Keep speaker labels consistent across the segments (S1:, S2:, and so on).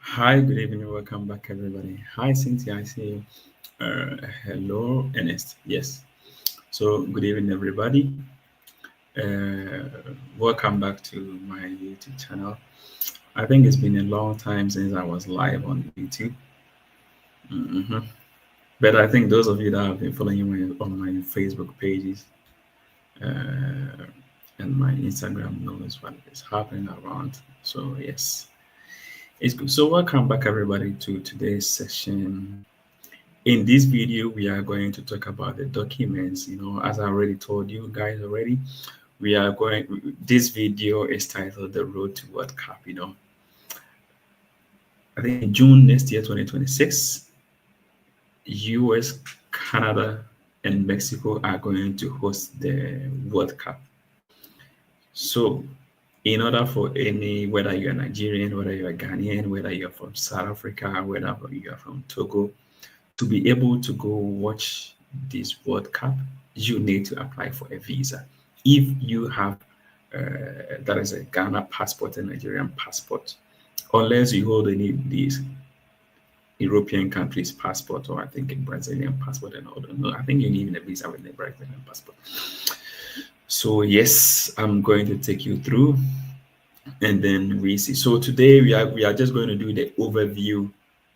S1: Hi, good evening. Welcome back, everybody. Hi, Cynthia. I see you. Hello, Ernest. Yes. So, good evening, everybody. Welcome back to my YouTube channel. I think it's been a long time since I was live on YouTube. Mhm. But I think those of you that have been following me on my Facebook pages uh, and my Instagram knows what is happening around. So, yes, it's good. So, welcome back, everybody, to today's session. In this video, we are going to talk about the documents. As I already told you guys already, this video is titled The Road to World Cup. I think in June next year, 2026, US, Canada, and Mexico are going to host the World Cup. So, in order for whether you're Nigerian, whether you're Ghanaian, whether you're from South Africa, whether you're from Togo, to be able to go watch this World Cup, you need to apply for a visa. If you have that is a Ghana passport and Nigerian passport, unless you hold any of these European countries' passport, or I think a Brazilian passport and all. No, I think you need a visa with a Brazilian passport. So yes, I'm going to take you through, and then we see. So today we are just going to do the overview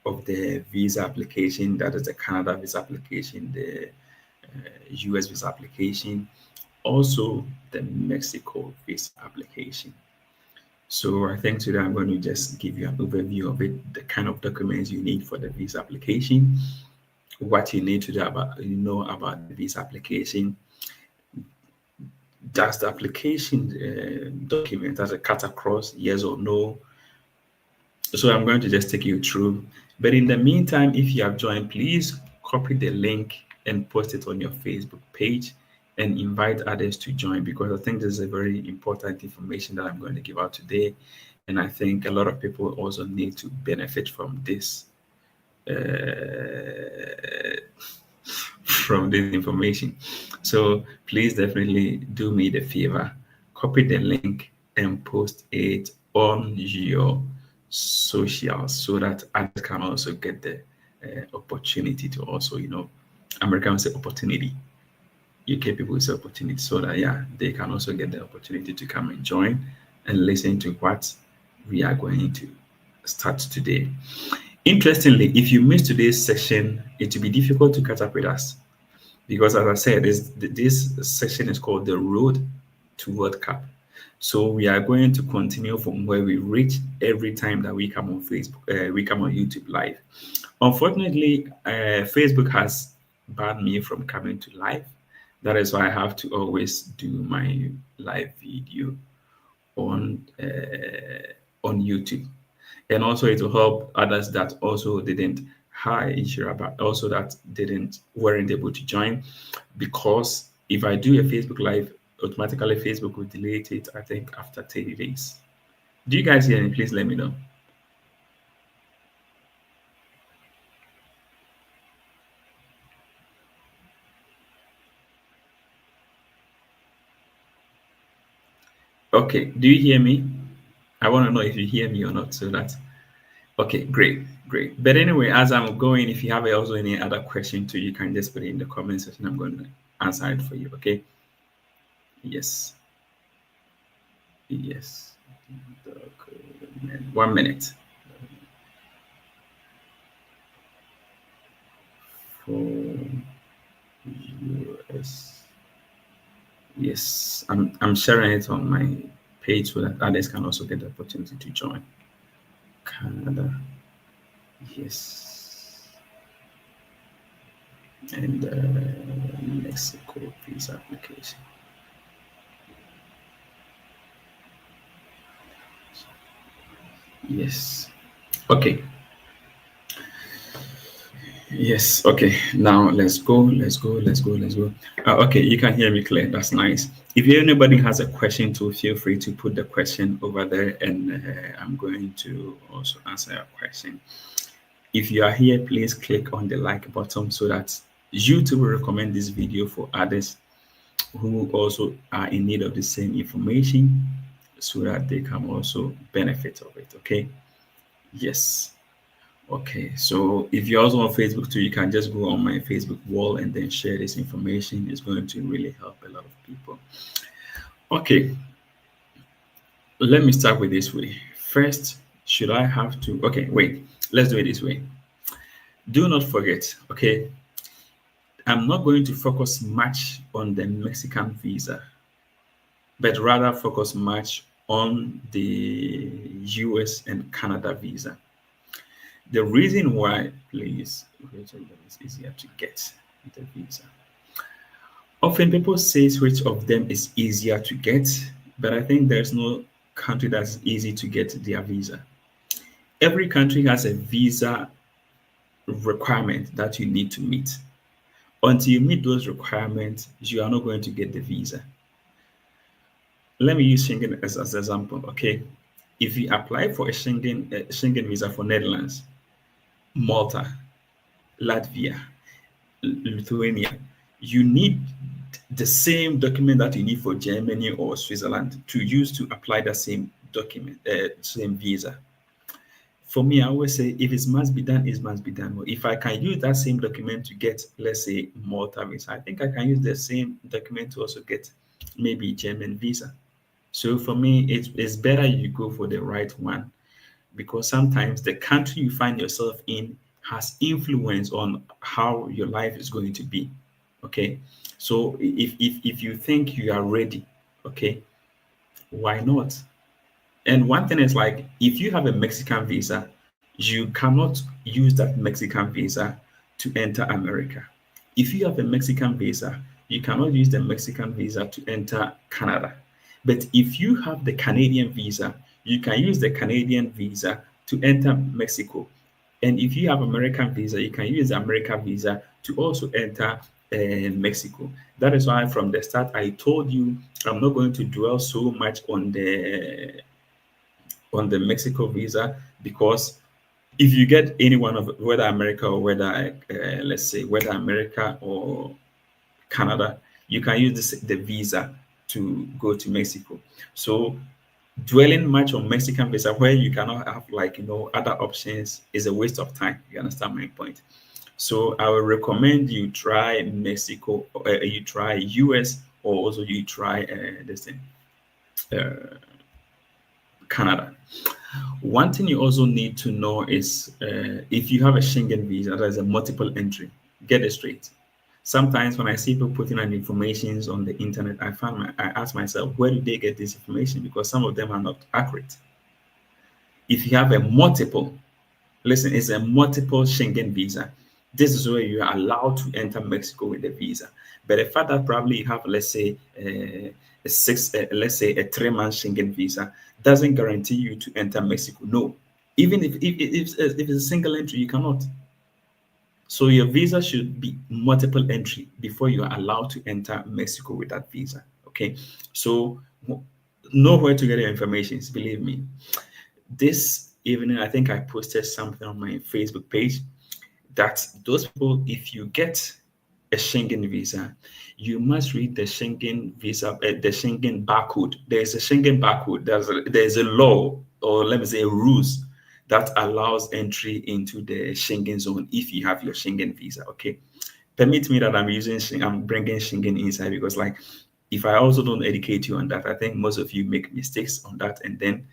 S1: of the visa application. That is the Canada visa application, the US visa application, also the Mexico visa application. So I think today I'm going to just give you an overview of it, the kind of documents you need for the visa application, what you need to know about the visa application. Does the application document as a cut across, yes or no? So I'm going to just take you through. But in the meantime, if you have joined, please copy the link and post it on your Facebook page and invite others to join, because I think this is a very important information that I'm going to give out today. And I think a lot of people also need to benefit from this information. So please definitely do me the favor, copy the link and post it on your socials so that others can also get the opportunity to also, Americans say opportunity. UK people say opportunity, so that they can also get the opportunity to come and join and listen to what we are going to start today. Interestingly, if you miss today's session, it will be difficult to catch up with us because, as I said, this session is called The Road to World Cup. So we are going to continue from where we reach every time that we come on Facebook, we come on YouTube live. Unfortunately, Facebook has banned me from coming to live. That is why I have to always do my live video on YouTube, and also it will help others that also didn't but also that weren't able to join, because if I do a Facebook live, automatically Facebook will delete it, I think after 30 days. Do you guys hear me? Please let me know. Okay, do you hear me? I want to know if you hear me or not, so that's okay. Great. But anyway, as I'm going, if you have also any other question too, you can just put it in the comment section. I'm going to answer it for you. Okay. Yes. 1 minute. For US. Yes, I'm sharing it on my page so that others can also get the opportunity to join. Canada. Yes. And Mexico visa application. Yes. Okay. Yes. Okay. Now let's go. Okay, you can hear me clear. That's nice. If anybody has a question, too, feel free to put the question over there, and I'm going to also answer your question. If you are here, please click on the like button so that YouTube will recommend this video for others who also are in need of the same information, so that they can also benefit of it. Okay. Yes. Okay, so if you're also on Facebook too, you can just go on my Facebook wall and then share this information. It's going to really help a lot of people. Okay, let me start with this way. First, should I have to? Okay, wait, let's do it this way. Do not forget, okay, I'm not going to focus much on the Mexican visa, but rather focus much on the US and Canada visa. The reason why, please, wait till it's easier to get the visa. Often people say which of them is easier to get, but I think there's no country that's easy to get their visa. Every country has a visa requirement that you need to meet. Until you meet those requirements, you are not going to get the visa. Let me use Schengen as an example. Okay, if you apply for a Schengen visa for Netherlands, Malta, Latvia, Lithuania, you need the same document that you need for Germany or Switzerland to use to apply the same document, same visa. For me, I always say if it must be done, it must be done. Well, if I can use that same document to get, let's say, Malta visa, I think I can use the same document to also get maybe German visa. So for me, it's better you go for the right one because sometimes the country you find yourself in has influence on how your life is going to be. Okay. So if you think you are ready, okay, why not? And one thing is like if you have a Mexican visa, you cannot use that Mexican visa to enter America. If you have a Mexican visa, you cannot use the Mexican visa to enter Canada. But if you have the Canadian visa, you can use the Canadian visa to enter Mexico. And if you have American visa, you can use the American visa to also enter Mexico. That is why from the start I told you I'm not going to dwell so much on the Mexico visa because if you get any one of whether America or whether let's say whether America or Canada, you can use the visa to go to Mexico. So dwelling much on Mexican visa where you cannot have like other options is a waste of time. You understand my point? So I would recommend you try Mexico, you try US, or also you try this thing, uh, Canada. One thing you also need to know is if you have a Schengen visa, that is a multiple entry, get it straight. Sometimes when I see people putting on information on the internet, I ask myself, where do they get this information? Because some of them are not accurate. If you have a multiple, listen, it's a multiple Schengen visa. This is where you are allowed to enter Mexico with a visa. But the fact that probably you have, let's say, let's say a 3 month Schengen visa doesn't guarantee you to enter Mexico. No, even if it's a single entry, you cannot. So your visa should be multiple entry before you are allowed to enter Mexico with that visa. Okay, so know where to get your information. Believe me. This evening, I think I posted something on my Facebook page that those people, if you get a Schengen visa, you must read the Schengen visa, the Schengen barcode. There's a Schengen barcode. There's a law, or let me say, rules that allows entry into the Schengen zone if you have your Schengen visa. Okay, permit me that I'm bringing Schengen inside because, like, if I also don't educate you on that, I think most of you make mistakes on that, and then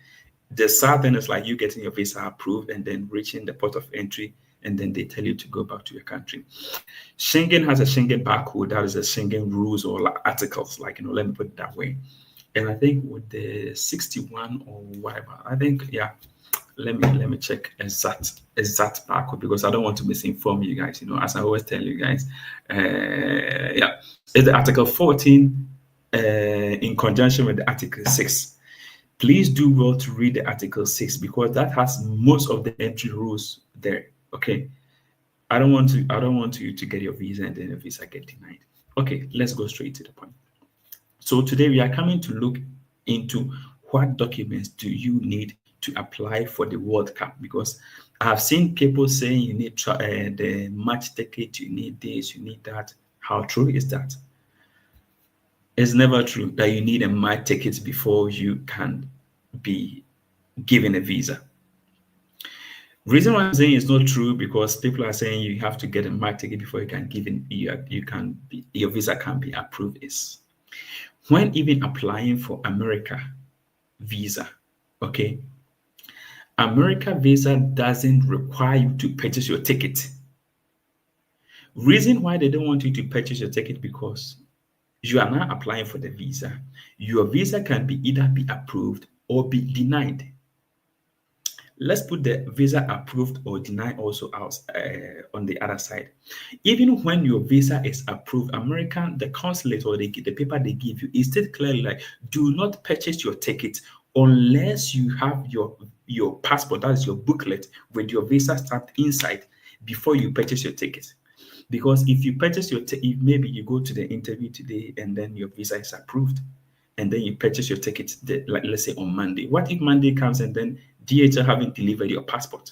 S1: the sad thing is like you getting your visa approved and then reaching the port of entry, and then they tell you to go back to your country. Schengen has a Schengen barcode, that is a Schengen rules or like articles, like let me put it that way. And I think with the 61 or whatever, I think let me check exact barcode because I don't want to misinform you guys. As I always tell you guys, it's the Article 14 in conjunction with the Article 6. Please do well to read the Article 6 because that has most of the entry rules there. Okay. I don't want you to get your visa and then your visa get denied. Okay, let's go straight to the point. So today we are coming to look into what documents do you need to apply for the World Cup, because I have seen people saying you need the match ticket, you need this, you need that. How true is that? It's never true that you need a match ticket before you can be given a visa. Reason why I'm saying it's not true because people are saying you have to get a mark ticket before you can give in, you can be, your visa can be approved is when even applying for America visa, okay? America visa doesn't require you to purchase your ticket. Reason why they don't want you to purchase your ticket because you are now applying for the visa. Your visa can be either be approved or be denied. Let's put the visa approved or denied also out on the other side. Even when your visa is approved, American the consulate or the paper they give you is stated clearly like do not purchase your ticket unless you have your passport, that is your booklet with your visa stamped inside before you purchase your ticket. Because if you purchase if maybe you go to the interview today and then your visa is approved, and then you purchase your ticket, like let's say on Monday. What if Monday comes and then DHL haven't delivered your passport?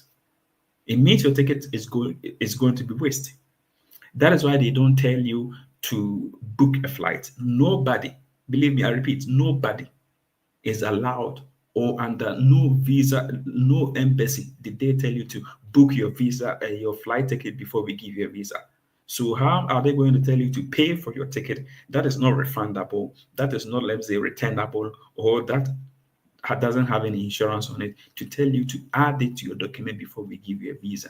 S1: It means your ticket is going to be wasted. That is why they don't tell you to book a flight. Nobody, believe me, I repeat, nobody is allowed or under no visa, no embassy did they tell you to book your visa, your flight ticket before we give you a visa. So how are they going to tell you to pay for your ticket? That is not refundable. That is not, let's say, returnable, or that doesn't have any insurance on it to tell you to add it to your document before we give you a visa.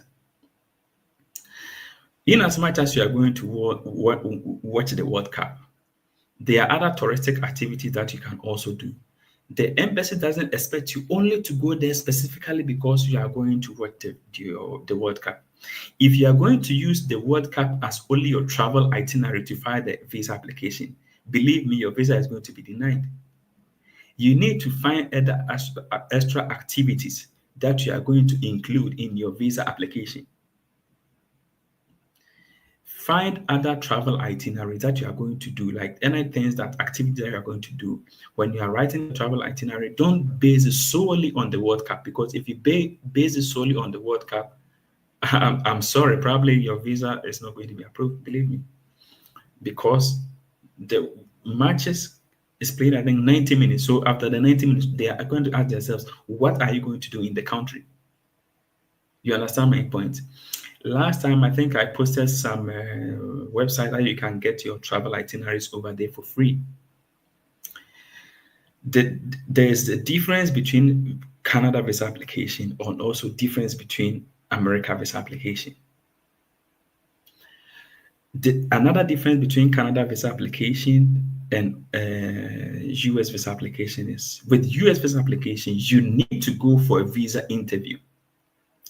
S1: In as much as you are going to watch the World Cup, there are other touristic activities that you can also do. The embassy doesn't expect you only to go there specifically because you are going to watch the World Cup. If you are going to use the World Cup as only your travel itinerary to file the visa application, believe me, your visa is going to be denied. You need to find other extra activities that you are going to include in your visa application. Find other travel itineraries that you are going to do, like any things that activities that you are going to do. When you are writing the travel itinerary, don't base it solely on the World Cup, because if you base it solely on the World Cup, I'm sorry, probably your visa is not going to be approved, believe me, because the matches is played, I think, 90 minutes. So after the 90 minutes, they are going to ask themselves, what are you going to do in the country? You understand my point? Last time, I think I posted some website that you can get your travel itineraries over there for free. There's a difference between Canada visa application and also difference between America visa application. Another difference between Canada visa application and US visa application is with US visa application, you need to go for a visa interview.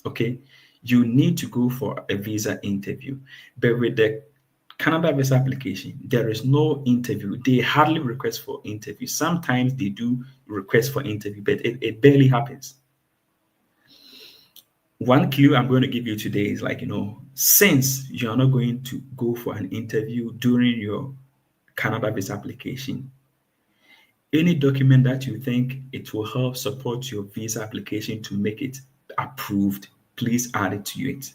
S1: Okay, you need to go for a visa interview. But with the Canada visa application, there is no interview. They hardly request for interview. Sometimes they do request for interview, but it barely happens. One clue I'm going to give you today is like, since you are not going to go for an interview during your Canada visa application, any document that you think it will help support your visa application to make it approved, please add it to it.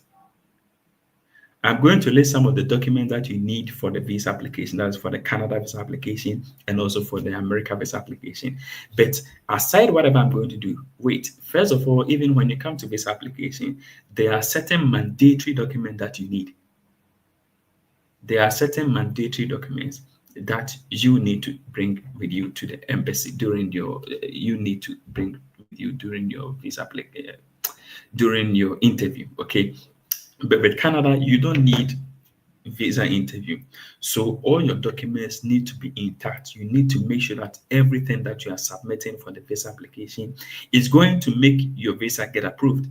S1: I'm going to list some of the documents that you need for the visa application. That's for the Canada visa application and also for the America visa application. But aside whatever I'm going to do, wait. First of all, even when you come to visa application, there are certain mandatory documents that you need. There are certain mandatory documents that you need to bring with you to the embassy during your. You need to bring with you during your visa application, during your interview. Okay. But with Canada, you don't need visa interview. So all your documents need to be intact. You need to make sure that everything that you are submitting for the visa application is going to make your visa get approved.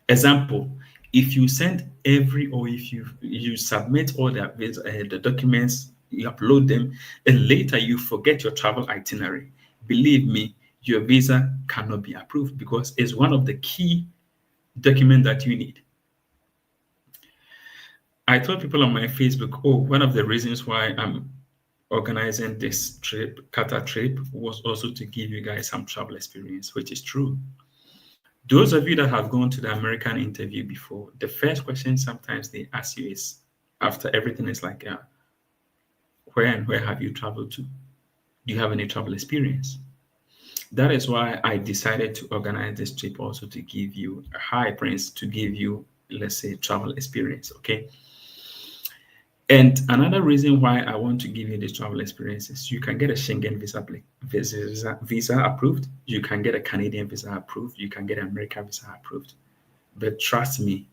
S1: Example, if you send or if you submit all the documents, you upload them, and later you forget your travel itinerary, believe me, your visa cannot be approved because it's one of the key documents that you need. I told people on my Facebook, one of the reasons why I'm organizing this trip, Qatar trip, was also to give you guys some travel experience, which is true. Those of you that have gone to the American interview before, the first question sometimes they ask you is, after everything is like, where and where have you traveled to? Do you have any travel experience? That is why I decided to organize this trip also to give you a high prince, to give you, let's say, travel experience. Okay. And another reason why I want to give you this travel experience is you can get a Schengen visa approved, you can get a Canadian visa approved, you can get an American visa approved. But trust me,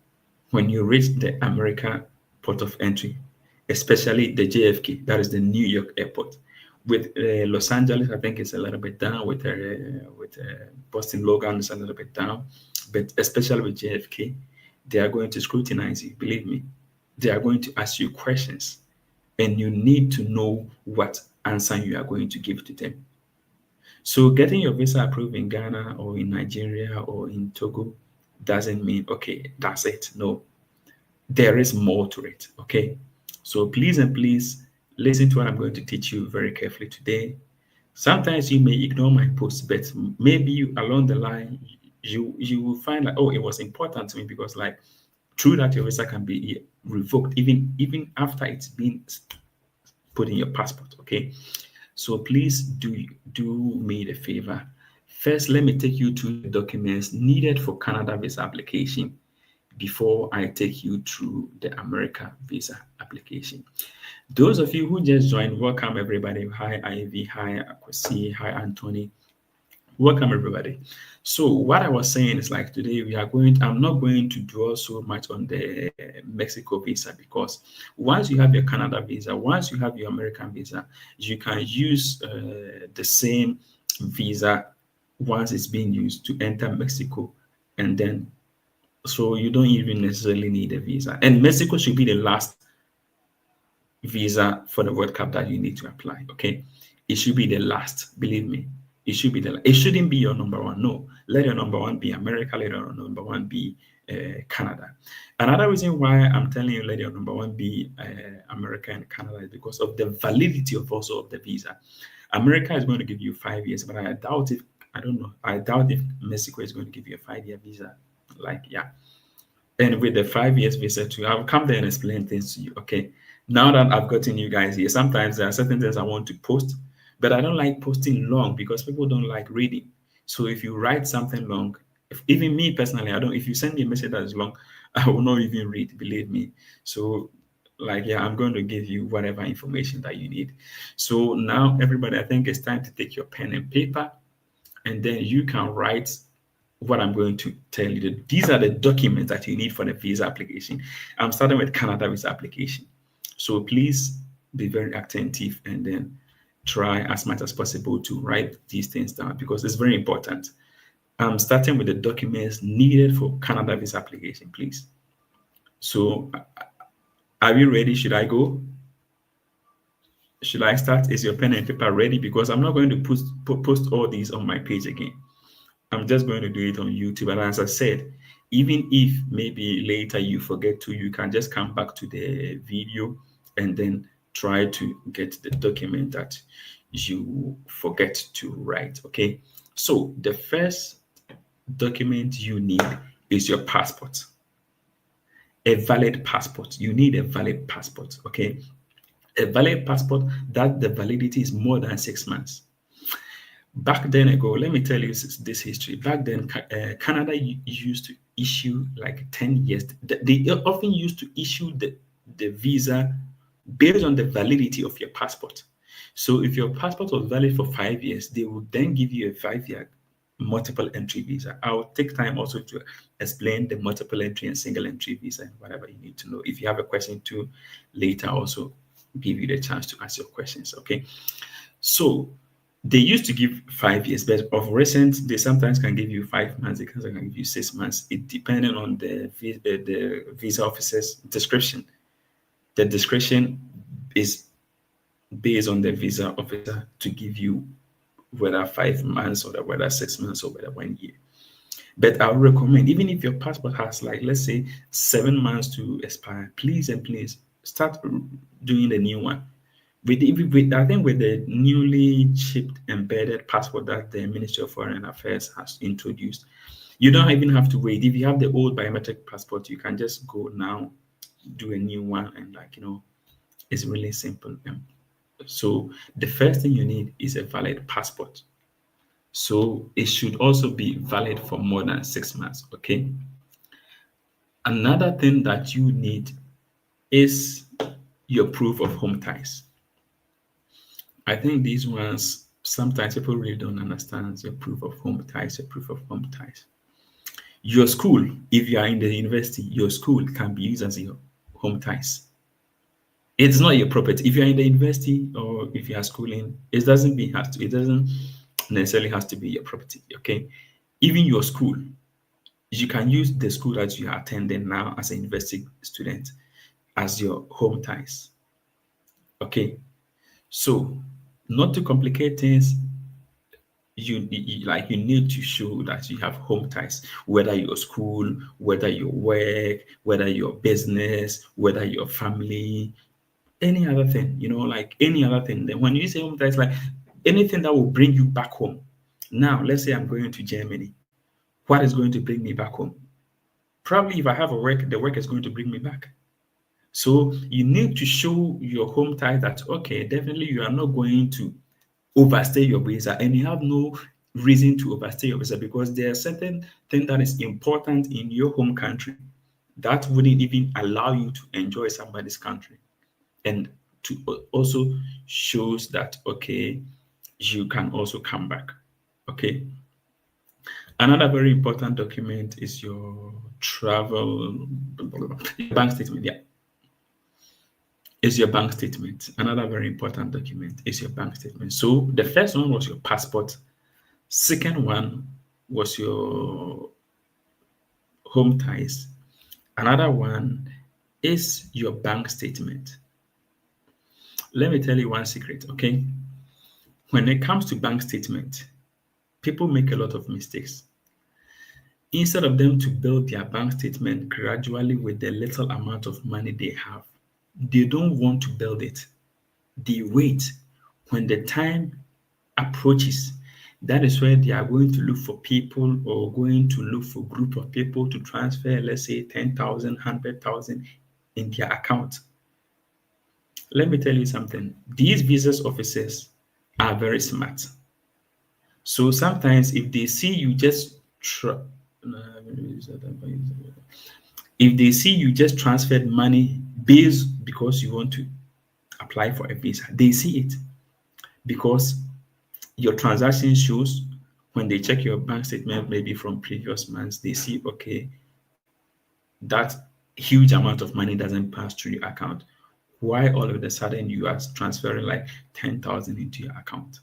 S1: when you reach the America port of entry, especially the JFK, that is the New York airport. With Los Angeles, I think it's a little bit down. With Boston Logan, it's a little bit down. But especially with JFK, they are going to scrutinize you. Believe me, they are going to ask you questions, and you need to know what answer you are going to give to them. So getting your visa approved in Ghana or in Nigeria or in Togo doesn't mean okay, that's it. No, there is more to it. Okay. So please and please listen to what I'm going to teach you very carefully today. Sometimes you may ignore my posts, but maybe along the line you will find like, oh, it was important to me because like through that your visa can be revoked even after it's been put in your passport. Okay. So please do me the favor. First, let me take you to the documents needed for Canada visa application before I take you through the America visa application. Those of you who just joined, welcome everybody. Hi Ivy, hi Akwasi, hi Anthony. Welcome everybody. So what I was saying is like today I'm not going to dwell so much on the Mexico visa because once you have your Canada visa, once you have your American visa, you can use the same visa once it's being used to enter Mexico, and then so you don't even necessarily need a visa. And Mexico should be the last visa for the World Cup that you need to apply. Okay, it should be the last. Believe me, it should be it shouldn't be your number one. No, let your number one be America. Let your number one be Canada. Another reason why I'm telling you let your number one be America and Canada is because of the validity of also of the visa. America is going to give you 5 years, but I doubt if I don't know. I doubt if Mexico is going to give you a 5-year visa. Like yeah. And with the 5 years visa too, I'll come there and explain things to you. Okay. Now that I've gotten you guys here, sometimes there are certain things I want to post, but I don't like posting long because people don't like reading. So if you write something long, if even me personally, I don't if you send me a message that is long, I will not even read, believe me. So like yeah, I'm going to give you whatever information that you need. So now everybody, I think it's time to take your pen and paper and then you can write what I'm going to tell you. These are the documents that you need for the visa application. I'm starting with Canada visa application. So please be very attentive and then try as much as possible to write these things down because it's very important. I'm starting with the documents needed for Canada visa application, please. So are you ready? Should I go? Should I start? Is your pen and paper ready? Because I'm not going to post all these on my page again. I'm just going to do it on YouTube. And as I said, even if maybe later you forget to, you can just come back to the video and then try to get the document that you forget to write. Okay. So the first document you need is your passport. A valid passport. You need a valid passport. Okay. A valid passport that the validity is more than 6 months. Back then ago, let me tell you this history. Back then, Canada used to issue like 10 years. They often used to issue the visa based on the validity of your passport. So if your passport was valid for 5 years, they would then give you a 5-year multiple entry visa. I'll take time also to explain the multiple entry and single entry visa and whatever you need to know. If you have a question too, later also give you the chance to ask your questions. Okay. So they used to give 5 years, but of recent, they sometimes can give you 5 months, they can give you 6 months. It depending on the visa officer's description. The discretion is based on the visa officer to give you whether 5 months or whether 6 months or whether 1 year. But I would recommend, even if your passport has like, let's say 7 months to expire, please and please start doing the new one. I think with the newly chipped embedded passport that the Ministry of Foreign Affairs has introduced, you don't even have to wait. If you have the old biometric passport, you can just go now, do a new one, and it's really simple. So the first thing you need is a valid passport. So it should also be valid for more than 6 months. Okay. Another thing that you need is your proof of home ties. I think these ones sometimes people really don't understand your proof of home ties, your proof of home ties. Your school, if you are in the university, your school can be used as your home ties. It's not your property. If you're in the university or if you are schooling, it doesn't necessarily has to be your property. Okay. Even your school, you can use the school that you are attending now as a university student as your home ties. Okay. So not to complicate things, you need to show that you have home ties, whether your school, whether your work, whether your business, whether your family, any other thing, like any other thing. Then when you say home ties, like anything that will bring you back home. Now, let's say I'm going to Germany. What is going to bring me back home? Probably if I have a work, the work is going to bring me back. So you need to show your home ties that okay, definitely you are not going to overstay your visa, and you have no reason to overstay your visa because there are certain things that is important in your home country that wouldn't even allow you to enjoy somebody's country, and to also shows that okay, you can also come back. Okay. Another very important document is your travel your bank statement. Yeah, is your bank statement. Another very important document is your bank statement. So the first one was your passport. Second one was your home ties. Another one is your bank statement. Let me tell you one secret, okay? When it comes to bank statement, people make a lot of mistakes. Instead of them to build their bank statement gradually with the little amount of money they have, they don't want to build it. They wait. When the time approaches, that is where they are going to look for people or going to look for group of people to transfer, let's say 10,000, 100,000 in their account. Let me tell you something. These visas officers are very smart. So sometimes if they see you just if they see you just transferred money based because you want to apply for a visa, they see it because your transaction shows when they check your bank statement, maybe from previous months, they see, okay, that huge amount of money doesn't pass through your account. Why all of a sudden you are transferring like 10,000 into your account?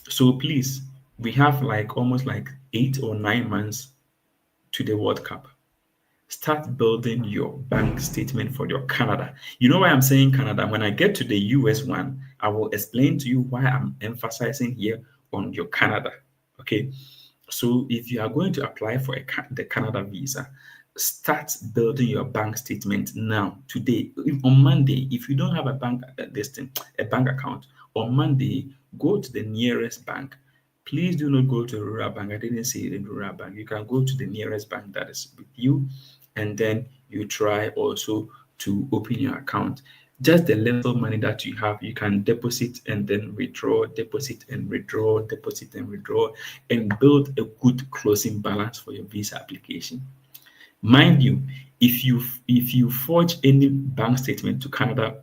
S1: So please, we have like almost like 8 or 9 months to the World Cup. Start building your bank statement for your Canada. You know why I'm saying Canada? When I get to the US one, I will explain to you why I'm emphasizing here on your Canada. Okay. So if you are going to apply for the Canada visa, start building your bank statement now, today, on Monday. If you don't have a bank a bank account, on Monday, go to the nearest bank. Please do not go to a rural bank. I didn't say it in rural bank. You can go to the nearest bank that is with you, and then you try also to open your account. Just the little money that you have, you can deposit and then withdraw, deposit and withdraw, deposit and withdraw, and build a good closing balance for your visa application. Mind you, if you forge any bank statement to Canada,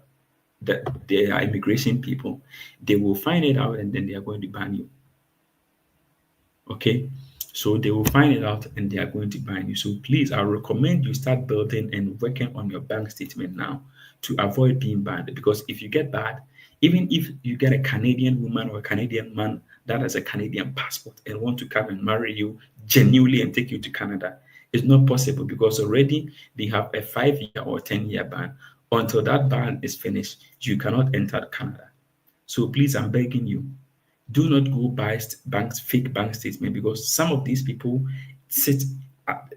S1: that they are immigration people, they will find it out and then they are going to ban you. Okay, so they will find it out and they are going to ban you. So please, I recommend you start building and working on your bank statement now to avoid being banned. Because if you get banned, even if you get a Canadian woman or a Canadian man that has a Canadian passport and want to come and marry you genuinely and take you to Canada, it's not possible because already they have a 5 year or 10 year ban. Until that ban is finished, you cannot enter Canada. So please, I'm begging you, do not go buy fake bank statement because some of these people sit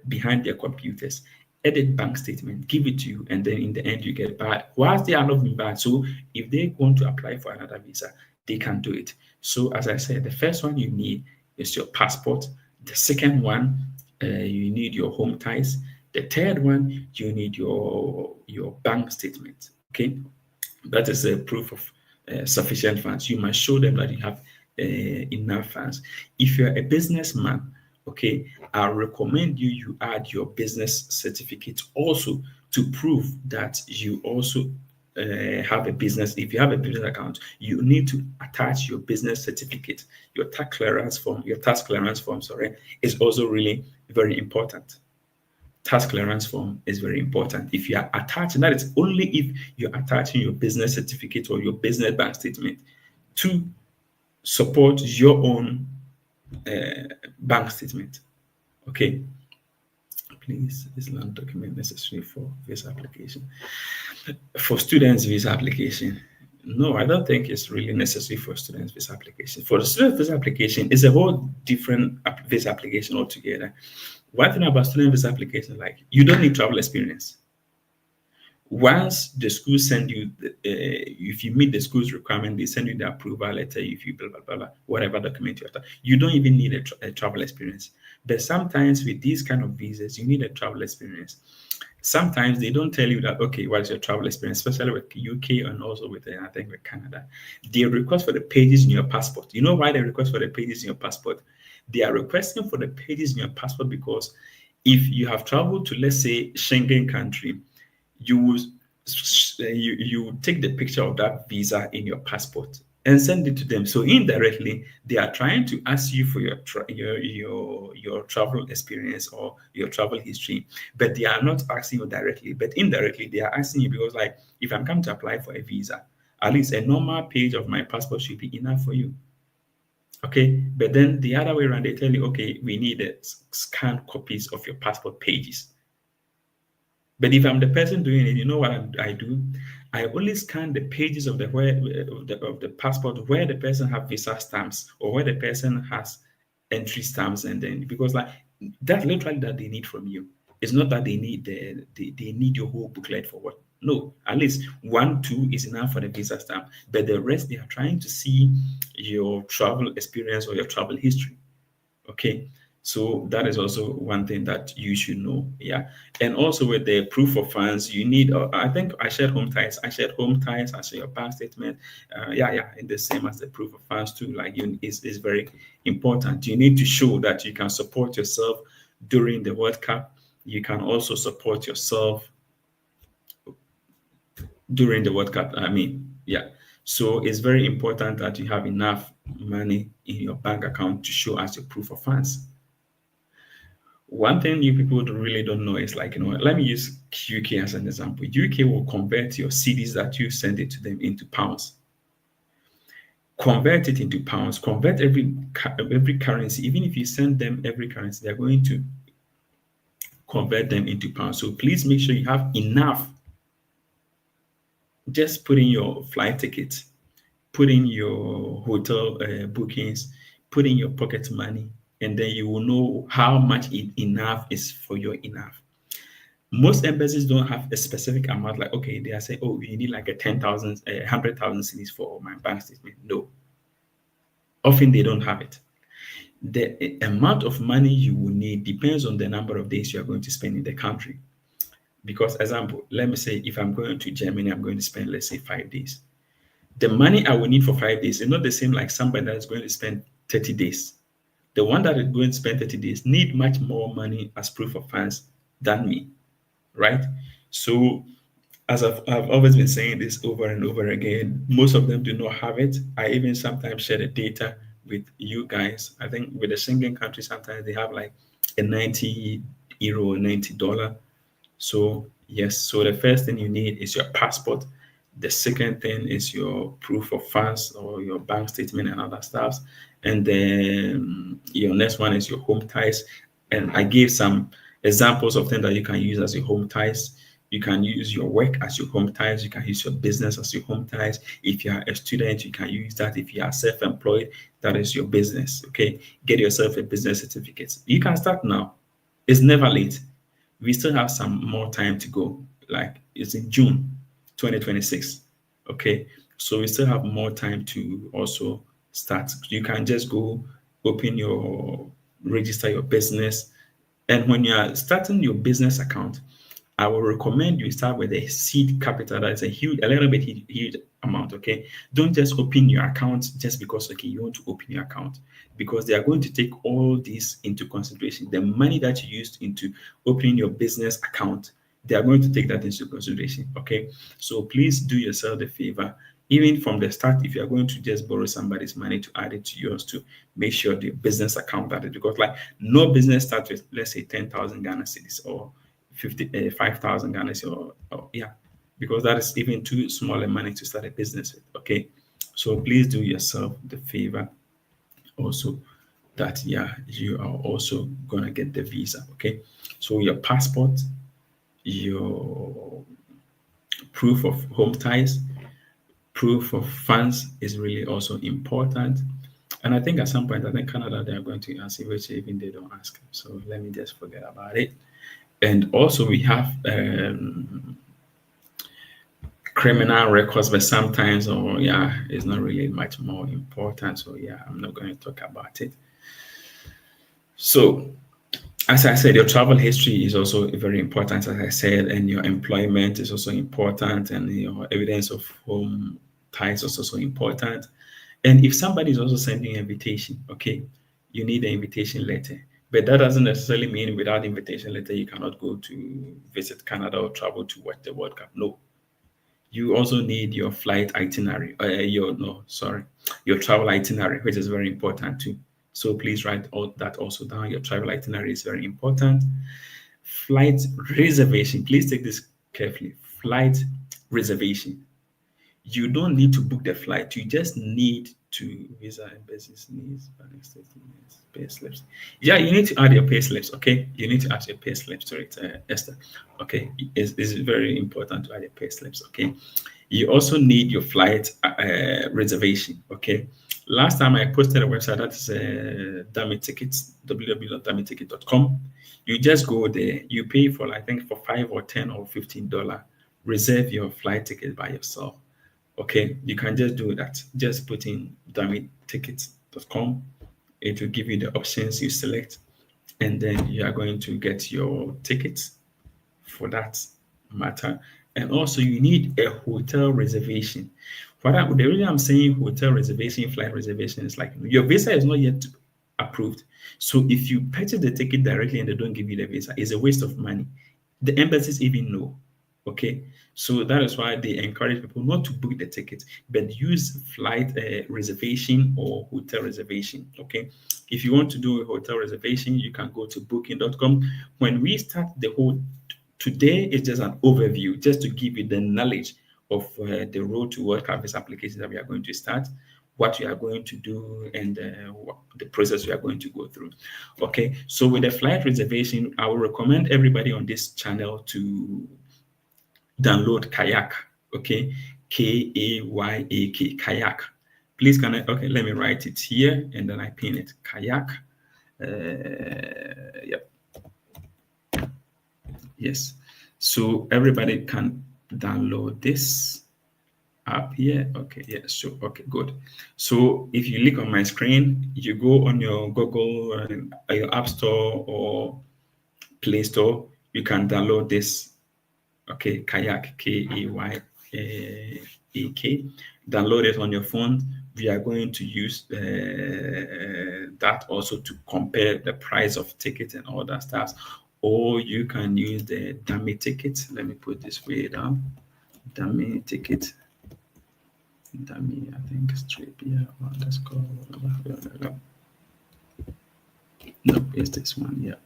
S1: behind their computers, edit bank statement, give it to you, and then in the end you get bad. Whilst they are not being bad, so if they want to apply for another visa, they can do it. So as I said, the first one you need is your passport. The second one, you need your home ties. The third one, you need your bank statement. Okay, that is a proof of sufficient funds. You must show them that you have enough funds. If you're a businessman, okay, I recommend you add your business certificate also to prove that you also have a business. If you have a business account, you need to attach your business certificate. Your tax clearance form, sorry, is also really very important. Tax clearance form is very important. If you are attaching, that is only if you're attaching your business certificate or your business bank statement to support your own bank statement. Okay. Please, is land document necessary for visa application? For students' visa application, no, I don't think it's really necessary for students' visa application. For the student visa application, it's a whole different visa application altogether. One thing about student visa application, like you don't need travel experience. Once the school send you, if you meet the school's requirement, they send you the approval letter. If you blah blah blah, blah whatever document you have, you don't even need a travel experience. But sometimes with these kind of visas, you need a travel experience. Sometimes they don't tell you that, okay, what is your travel experience, especially with UK and also with I think with Canada. They request for the pages in your passport. You know why they request for the pages in your passport? They are requesting for the pages in your passport because if you have traveled to, let's say, Schengen country, you take the picture of that visa in your passport and send it to them. So indirectly, they are trying to ask you for your travel experience or your travel history, but they are not asking you directly. But indirectly, they are asking you because, like, if I'm coming to apply for a visa, at least a normal page of my passport should be enough for you. Okay, but then the other way around, they tell you, okay, we need scanned copies of your passport pages. But if I'm the person doing it, you know what I do? I only scan the pages of the passport where the person have visa stamps or where the person has entry stamps, and then because like that's literally that they need from you. It's not that they need they need your whole booklet for what. No, at least 1, 2 is enough for the visa stamp. But the rest they are trying to see your travel experience or your travel history. Okay, so that is also one thing that you should know. Yeah, and also with the proof of funds, you need. I think I shared home ties. I shared home ties. I shared your bank statement. Yeah, and the same as the proof of funds too. Like you is very important. You need to show that you can support yourself during the World Cup. You can also support yourself during the World Cup. I mean, yeah. So it's very important that you have enough money in your bank account to show as your proof of funds. One thing you people really don't know is like, let me use UK as an example. UK will convert your CDs that you send it to them into pounds. Convert it into pounds, convert every currency. Even if you send them every currency, they're going to convert them into pounds. So please make sure you have enough. Just put in your flight tickets, put in your hotel bookings, put in your pocket money, and then you will know how much enough is for your enough. Most embassies don't have a specific amount, like, okay, they are saying, oh, you need like a 10,000, 100,000 cedis for my bank statement. No, often they don't have it. The amount of money you will need depends on the number of days you are going to spend in the country. Because, example, let me say if I'm going to Germany, I'm going to spend, let's say, 5 days. The money I will need for 5 days is not the same like somebody that's going to spend 30 days. The one that is going to spend 30 days need much more money as proof of funds than me, right? So, as I've always been saying this over and over again, most of them do not have it. I even sometimes share the data with you guys. I think with the Schengen country, sometimes they have like a 90 euro or $90. So, yes, so the first thing you need is your passport. The second thing is your proof of funds or your bank statement and other stuff. And then your next one is your home ties. And I gave some examples of things that you can use as your home ties. You can use your work as your home ties. You can use your business as your home ties. If you are a student, you can use that. If you are self-employed, that is your business. Okay. Get yourself a business certificate. You can start now. It's never late. We still have some more time to go. Like it's in June 2026. Okay. So we still have more time to also start. You can just go open register your business. And when you are starting your business account, I will recommend you start with a seed capital that is a little bit huge, amount. Okay, don't just open your account just because okay you want to open your account, because they are going to take all this into consideration. The money that you used into opening your business account, they are going to take that into consideration. Okay, so please do yourself the favor, even from the start, if you are going to just borrow somebody's money to add it to yours, to make sure the business account added, because like no business starts with, let's say, 10,000 Ghana cedis or 5,000 Ghana cedis, or yeah, because that is even too small a money to start a business with. Okay, so please do yourself the favor also that yeah, you are also gonna get the visa. Okay, so your passport, your proof of home ties, proof of funds is really also important. And I think at some point, I think Canada, they are going to ask, which even they don't ask. So let me just forget about it. And also we have criminal records, but sometimes, or yeah, it's not really much more important. So yeah, I'm not going to talk about it. So as I said, your travel history is also very important, as I said, and your employment is also important, and your evidence of home ties is also important. And if somebody is also sending an invitation, okay, you need an invitation letter. But that doesn't necessarily mean without invitation letter you cannot go to visit Canada or travel to watch the World Cup. No, you also need your flight itinerary. Your travel itinerary, which is very important too. So please write all that also down. Your travel itinerary is very important. Flight reservation. Please take this carefully. Flight reservation. You don't need to book the flight. You just need to visa and business needs, bank statements, pay slips. Yeah, you need to add your pay slips. Okay, you need to add your pay slips to it, Esther. Okay, it's very important to add your pay slips. Okay, you also need your flight reservation. Okay, last time I posted a website that is Dummy Tickets, www.dummyticket.com. You just go there. You pay for I think for $5 or $10 or $15. Reserve your flight ticket by yourself. Okay, you can just do that. Just put in dummytickets.com. It will give you the options you select, and then you are going to get your tickets for that matter. And also, you need a hotel reservation. The reason I'm saying hotel reservation, flight reservation is like your visa is not yet approved. So if you purchase the ticket directly and they don't give you the visa, it's a waste of money. The embassies even know. Okay, so that is why they encourage people not to book the ticket, but use flight reservation or hotel reservation. Okay, if you want to do a hotel reservation, you can go to booking.com. When we start the whole today, is just an overview, just to give you the knowledge of the road to World Cup applications that we are going to start, what we are going to do, and the process we are going to go through. Okay, so with the flight reservation, I will recommend everybody on this channel to download Kayak. Okay, Kayak, Kayak. Please can I, okay, let me write it here and then I pin it. Kayak. Yep. Yes, so everybody can download this app here. Okay, yeah, so okay, good. So if you look on my screen, you go on your Google your App Store or Play Store, you can download this. Okay, Kayak, Kayak. Download it on your phone. We are going to use that also to compare the price of tickets and all that stuff. Or you can use the dummy ticket. Let me put this way down. Dummy ticket. Dummy, I think straight here. Let's go. No, it's this one. Yeah.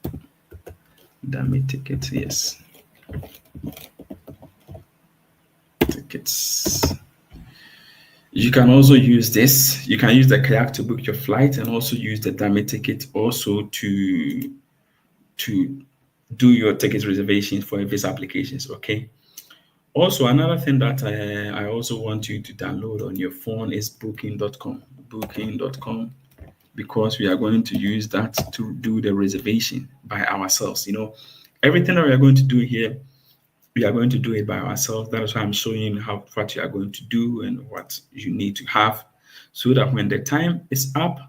S1: Dummy ticket. Yes. Tickets. You can also use this. You can use the Kayak to book your flight, and also use the dummy ticket also to do your ticket reservations for visa applications. Okay. Also, another thing that I also want you to download on your phone is booking.com. Booking.com, because we are going to use that to do the reservation by ourselves. You know, everything that we are going to do here, we are going to do it by ourselves. That is why I'm showing you what you are going to do and what you need to have, so that when the time is up,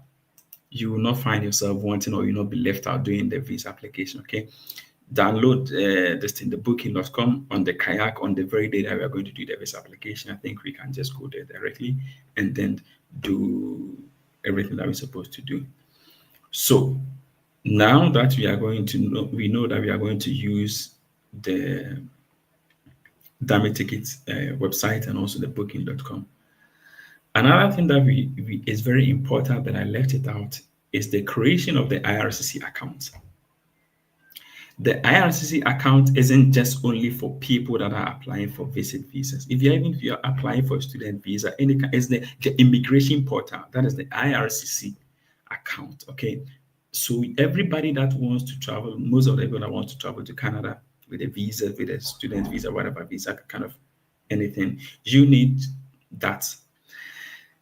S1: you will not find yourself wanting, or you will not be left out doing the visa application. Okay. download this thing, Debunking.com, on the kayak on the very day that we are going to do the visa application. I think we can just go there directly and then do everything that we're supposed to do. So now that we are going to know, we know that we are going to use the Dummy Tickets website and also the Booking.com. Another thing that we is very important that I left it out is the creation of the IRCC account. The IRCC account isn't just only for people that are applying for visit visas. If you're applying for a student visa, it's the immigration portal. That is the IRCC account. Okay. So everybody that wants to travel, most of the people that want to travel to Canada with a visa, with a student visa, whatever visa, kind of anything, you need that.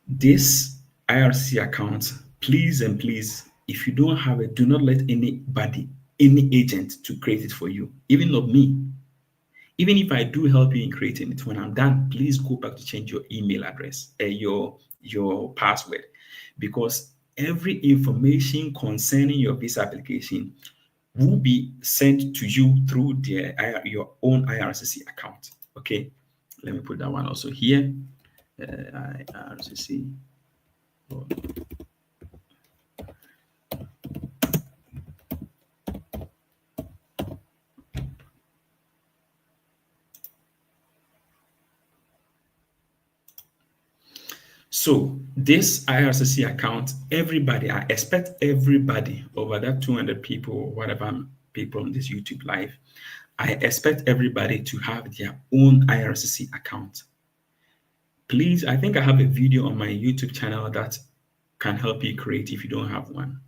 S1: This IRCC account, please and please, if you don't have it, do not let anybody, any agent to create it for you, even not me. Even if I do help you in creating it, when I'm done, please go back to change your email address, your password, because every information concerning your visa application will be sent to you through your own IRCC account. Okay, let me put that one also here. IRCC. So this IRCC account, everybody, I expect everybody over that 200 people or whatever people on this YouTube live, I expect everybody to have their own IRCC account. Please, I think I have a video on my YouTube channel that can help you create if you don't have one.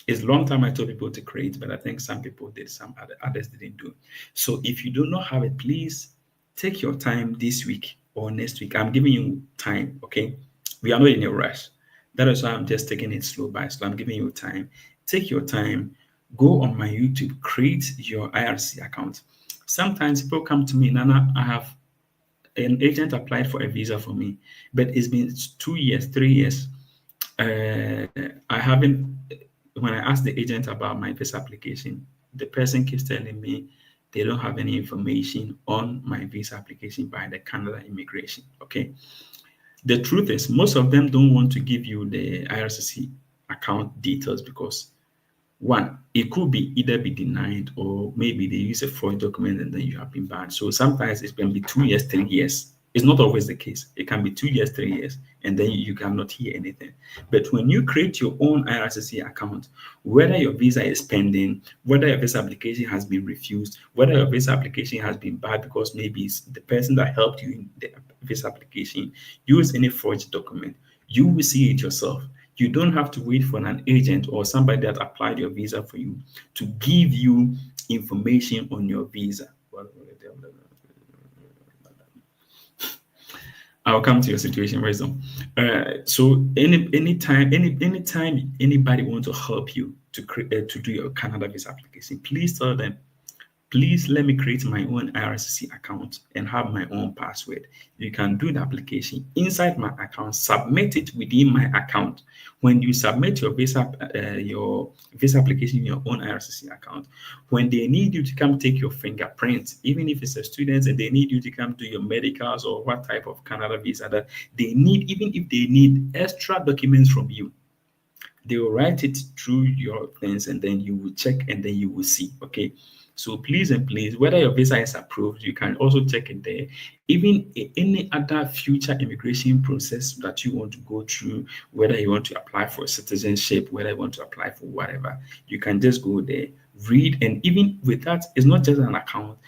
S1: It's a long time I told people to create, but I think some people did, some others didn't do. So if you do not have it, please take your time this week or next week. I'm giving you time, okay? We are not in a rush. That is why I'm just taking it slow by slow. I'm giving you time. Take your time. Go on my YouTube, create your IRC account. Sometimes people come to me, Nana, I have an agent applied for a visa for me, but it's been 2 years, 3 years. I haven't, when I asked the agent about my visa application, the person keeps telling me they don't have any information on my visa application by the Canada Immigration. Okay. The truth is, most of them don't want to give you the IRCC account details because, one, it could be either be denied or maybe they use a fraud document and then you have been banned. So sometimes it can be 2 years, 3 years. It's not always the case. It can be 2 years, 3 years, and then you cannot hear anything. But when you create your own IRCC account, whether your visa is pending, whether your visa application has been refused, whether your visa application has been bad because maybe it's the person that helped you in the visa application use any forged document, you will see it yourself. You don't have to wait for an agent or somebody that applied your visa for you to give you information on your visa. I'll come to your situation very soon. So anytime anybody wants to help you to do your Canada visa application, please tell them, please let me create my own IRCC account and have my own password. You can do the application inside my account, submit it within my account. When you submit your visa application in your own IRCC account, when they need you to come take your fingerprints, even if it's a student and they need you to come do your medicals or what type of Canada visa that they need, even if they need extra documents from you, they will write it through your things and then you will check and then you will see. Okay. So please and please, whether your visa is approved, you can also check it there. Even any other future immigration process that you want to go through, whether you want to apply for citizenship, whether you want to apply for whatever, you can just go there, read, and even with that, it's not just an account.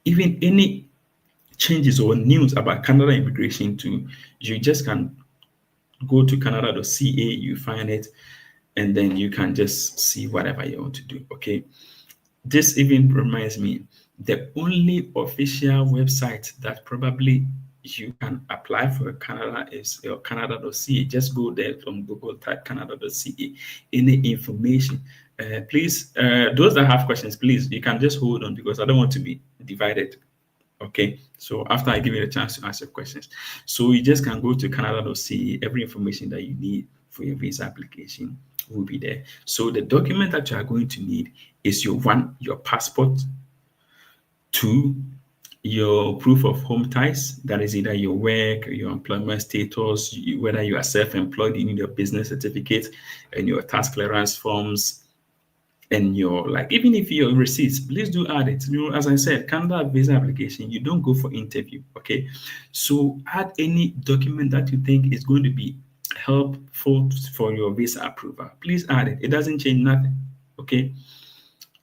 S1: Even any changes or news about Canada immigration too, you just can go to canada.ca, you find it, and then you can just see whatever you want to do. Okay. This even reminds me, the only official website that probably you can apply for Canada is your canada.ca. Just go there from Google, type canada.ca. Any information. Please, those that have questions, please, you can just hold on because I don't want to be divided. Okay, so after I give you a chance to ask your questions. So you just can go to canada.ca, every information that you need for your visa application. will be there. So the document that you are going to need is your passport, two, your proof of home ties. That is either your work, your employment status, whether you are self-employed, you need your business certificate and your tax clearance forms and your, like, even if your receipts, please do add it. As I said, Canada visa application, you don't go for interview. Okay, so add any document that you think is going to be helpful for your visa approval. Please add it. It doesn't change nothing. Okay,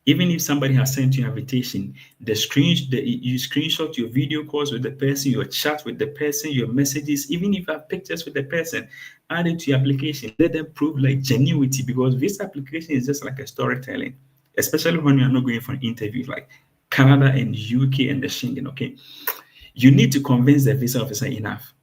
S1: even if somebody has sent you an invitation, you screenshot your video calls with the person, your chat with the person, your messages, even if you have pictures with the person, add it to your application. Let them prove like genuinity, because this application is just like a storytelling, especially when you are not going for an interview like Canada and UK and the Schengen. Okay, you need to convince the visa officer enough.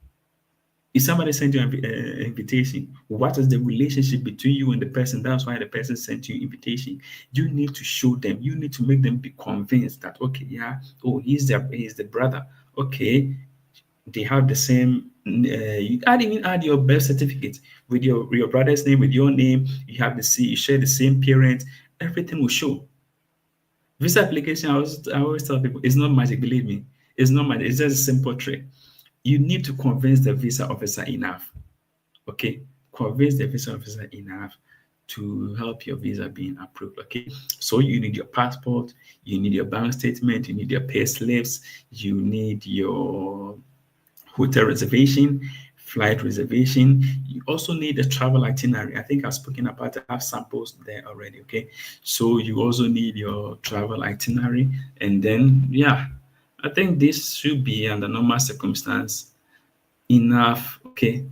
S1: If somebody sent you an invitation, what is the relationship between you and the person? That's why the person sent you invitation. You need to show them. You need to make them be convinced that, okay, yeah, oh, he's the brother. Okay, they have the same. You even add your birth certificate with your brother's name, with your name. You share the same parents. Everything will show. Visa application, I always tell people, it's not magic. Believe me, it's not magic. It's just a simple trick. You need to convince the visa officer enough. Okay, convince the visa officer enough to help your visa being approved. Okay, so you need your passport, you need your bank statement, you need your pay slips, you need your hotel reservation, flight reservation. You also need a travel itinerary. I think I've spoken about it. I have samples there already. Okay, so you also need your travel itinerary, and then yeah, I think this should be under normal circumstance enough. Okay,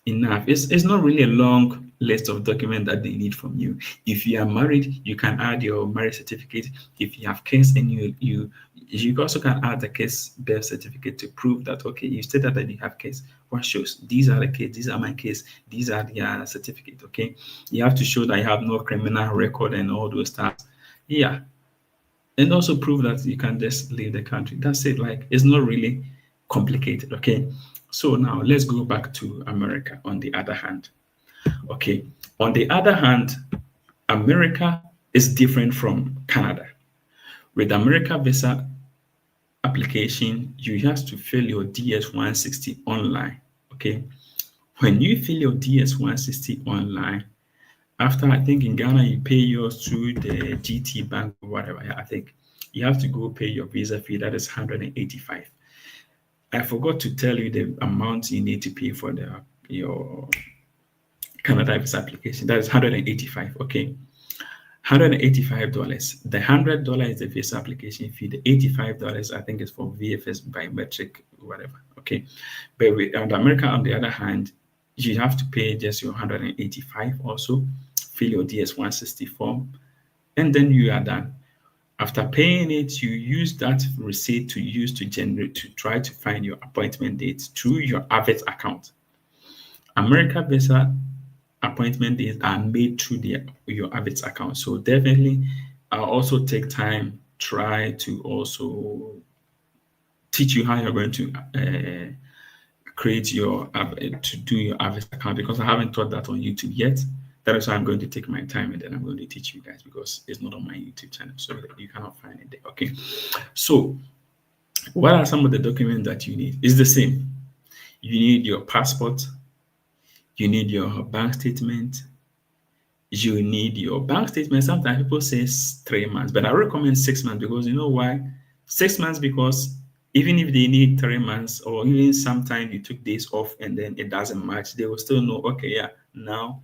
S1: enough. It's not really a long list of documents that they need from you. If you are married, you can add your marriage certificate. If you have kids, and you also can add the kids birth certificate to prove that, okay, you stated that you have kids. What shows these are the kids, these are my kids, these are their certificate. Okay, you have to show that you have no criminal record and all those stuff. Yeah, and also prove that you can just leave the country. That's it. Like, it's not really complicated. Okay, so now let's go back to America. On the other hand, okay, on the other hand, America is different from Canada. With America visa application, you have to fill your DS 160 online. Okay, when you fill your DS 160 online, after, I think in Ghana you pay yours through the GT Bank or whatever. I think you have to go pay your visa fee. That is 185. I forgot to tell you the amount you need to pay for your Canada visa application. That is 185. Okay, $185. The $100 is the visa application fee. The $85, I think, is for VFS biometric, whatever. Okay, but with America, on the other hand, you have to pay just your 185 also. Fill your DS 160 form, and then you are done. After paying it, you use that receipt to try to find your appointment dates through your Avid account. America visa appointment dates are made through your Avid account. So definitely, I'll also take time, try to also teach you how you're going to create to do your Avid account, because I haven't taught that on YouTube yet. That is why I'm going to take my time, and then I'm going to teach you guys, because it's not on my YouTube channel, so that you cannot find it there. Okay, so what are some of the documents that you need? It's the same. You need your passport, you need your bank statement, you need your bank statement. Sometimes people say 3 months, but I recommend 6 months, because you know why? 6 months, because even if they need 3 months, or even sometimes you took days off and then it doesn't match, they will still know, okay, yeah, now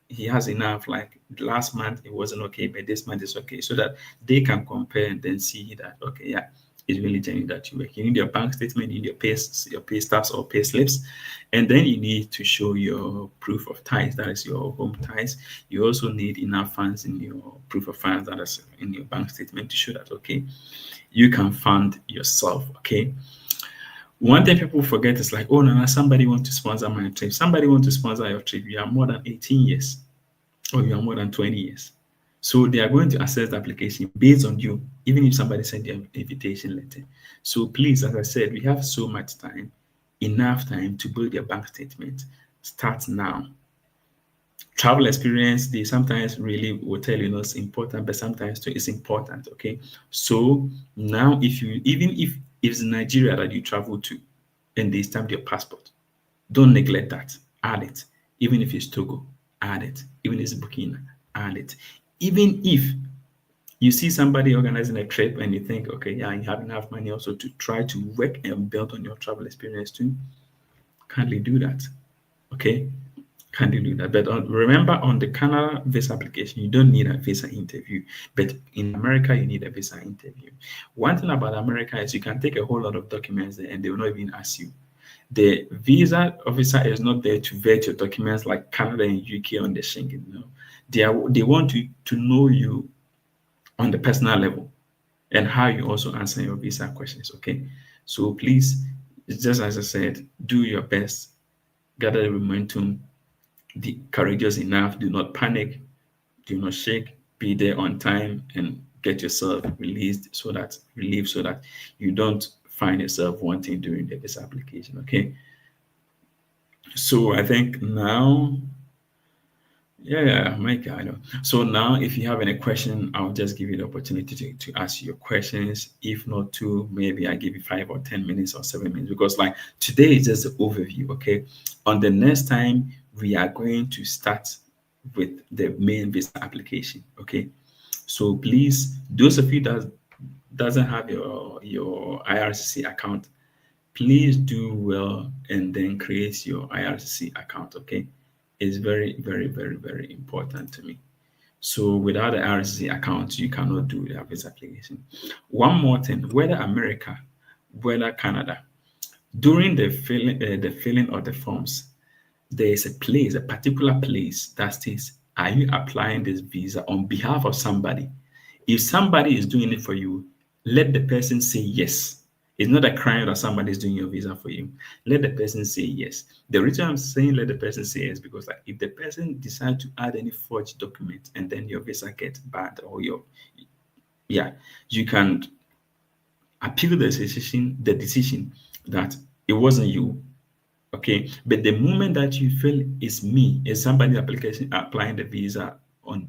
S1: he has enough. Like last month it wasn't okay, but this month is okay, so that they can compare and then see that, okay, yeah, it's really genuine that you work. You need your bank statement, you need your pay stubs or pay slips, and then you need to show your proof of ties, that is your home ties. You also need enough funds in your proof of funds, that is in your bank statement, to show that, okay, you can fund yourself. Okay, one thing people forget is like, oh no, somebody want to sponsor my trip. Somebody want to sponsor your trip. You are more than 18 years, or you are more than 20 years. So they are going to assess the application based on you, even if somebody sent you an invitation letter. So please, as I said, we have so much time, enough time to build your bank statement. Start now. Travel experience, they sometimes really will tell you it's important, but sometimes too it's important. Okay. So now if you, even if it's Nigeria that you travel to and they stamp your passport, don't neglect that. Add it. Even if it's Togo, add it. Even if it's Burkina, add it. Even if you see somebody organizing a trip and you think, okay, yeah, you have enough money also to try to work and build on your travel experience too, kindly do that. Okay, kindly do that. But remember, on the Canada visa application, you don't need a visa interview. But in America, you need a visa interview. One thing about America is you can take a whole lot of documents there and they will not even ask you. The visa officer is not there to vet your documents like Canada and UK on the Schengen. No, they want to know you on the personal level and how you also answer your visa questions. Okay, so please, just as I said, do your best, gather the momentum, be courageous enough, do not panic, do not shake, be there on time, and get yourself released so that relieved so that you don't find yourself wanting during the visa application. Okay, so I think now, yeah, Mike, I know. So now, if you have any question, I'll just give you the opportunity to ask your questions. If not to, maybe I give you 5 or 10 minutes or 7 minutes, because like today is just the overview. Okay. On the next time, we are going to start with the main visa application. Okay. So please, those of you that doesn't have your IRCC account, please do well and then create your IRCC account. Okay, it's very, very, very, very important to me. So without the IRCC account, you cannot do the visa application. One more thing: whether America, whether Canada, during the filling of the forms, there is a place, a particular place that states, are you applying this visa on behalf of somebody? If somebody is doing it for you, let the person say yes. It's not a crime that somebody is doing your visa for you. Let the person say yes. The reason I'm saying let the person say yes because like if the person decides to add any forged document and then your visa gets banned or your, yeah, you can appeal the decision that it wasn't you. Okay, but the moment that you feel it's me, is somebody application applying the visa on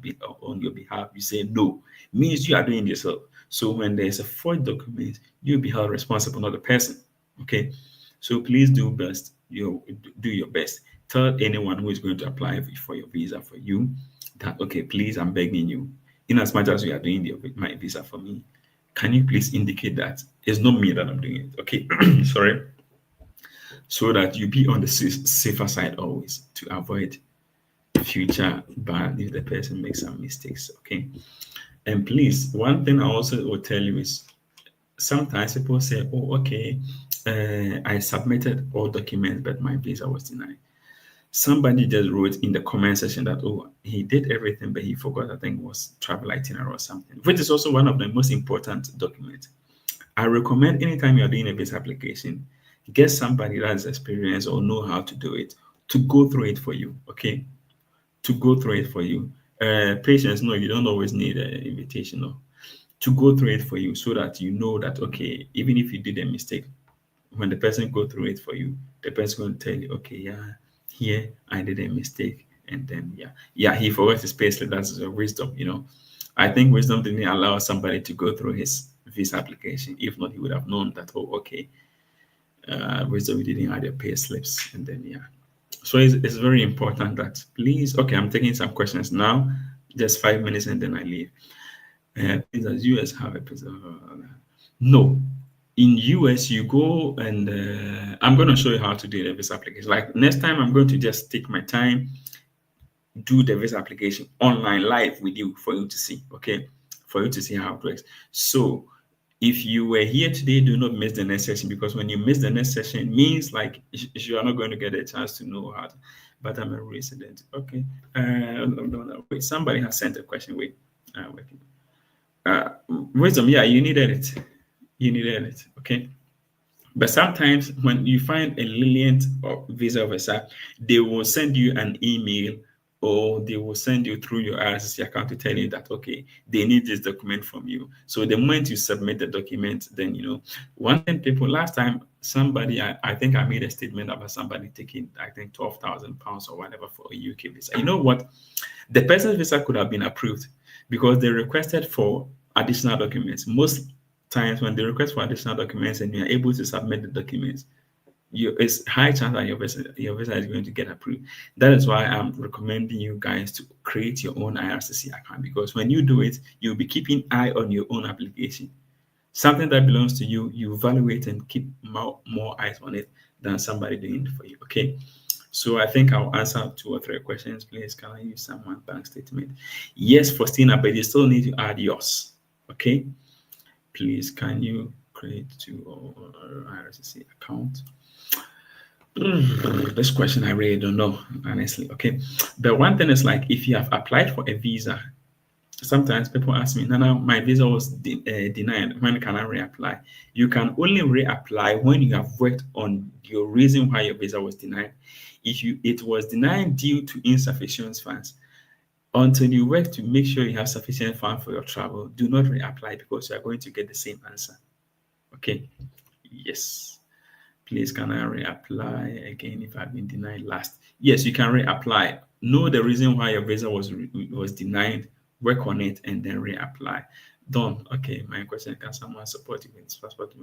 S1: your behalf, you say no, means you are doing it yourself. So when there's a forged document, you'll be held responsible, not the person. Okay, so please do your best. Tell anyone who is going to apply for your visa for you that okay, please, I'm begging you, in as much as you are doing my visa for me, can you please indicate that it's not me that I'm doing it? Okay, sorry, so that you be on the safer side always to avoid future bad if the person makes some mistakes. Okay. And please, one thing I also will tell you is sometimes people say, oh, okay, I submitted all documents, but my visa was denied. Somebody just wrote in the comment section that, oh, he did everything, but he forgot, I think, was travel itinerary or something, which is also one of the most important documents. I recommend anytime you're doing a visa application, get somebody that has experience or know how to do it to go through it for you. Okay, to go through it for you. Patience, no, you don't always need an invitation, no, to go through it for you so that you know that okay, even if you did a mistake, when the person go through it for you, the person going to tell you, okay, yeah, here I did a mistake, and then yeah, he forgot his payslip. That's wisdom, you know. I think wisdom didn't allow somebody to go through his visa application. If not, he would have known that, oh, okay, wisdom didn't add your pay slips, and then yeah. So it's very important that please, okay, I'm taking some questions now, just 5 minutes, and then I leave. Please, does US have a no. In US, you go and I'm going to show you how to do the visa application. Like next time, I'm going to just take my time, do the visa application online live with you for you to see. Okay, for you to see how it works. So if you were here today, do not miss the next session because when you miss the next session, it means like you are not going to get a chance to know how. But I'm a resident. Okay. No, wait, somebody has sent a question. Wait. Wait. Wisdom, yeah, you needed it. You needed it. Okay. But sometimes when you find a lenient visa officer, they will send you an email or they will send you through your IRCC account to tell you that, okay, they need this document from you. So the moment you submit the document, then, one thing people, last time, somebody, I think I made a statement about somebody taking, I think, £12,000 or whatever for a UK visa. You know what? The person's visa could have been approved because they requested for additional documents. Most times when they request for additional documents and you're able to submit the documents, it's high chance that your visa is going to get approved. That is why I'm recommending you guys to create your own IRCC account, because when you do it, you'll be keeping eye on your own application. Something that belongs to you, you evaluate and keep more eyes on it than somebody doing it for you. Okay. So I think I'll answer 2 or 3 questions. Please, can I use someone's bank statement? Yes, Faustina, but you still need to add yours. Okay. Please, can you create your IRCC account? This question I really don't know, honestly. Okay. But one thing is, like, if you have applied for a visa, sometimes people ask me, Nana, my visa was denied. When can I reapply? You can only reapply when you have worked on your reason why your visa was denied. If it was denied due to insufficient funds, until you work to make sure you have sufficient funds for your travel, do not reapply, because you are going to get the same answer. Okay. Yes. Please, can I reapply again if I've been denied last? Yes, you can reapply. Know the reason why your visa was denied, work on it, and then reapply. Done. Okay, my question, can someone support you with passport?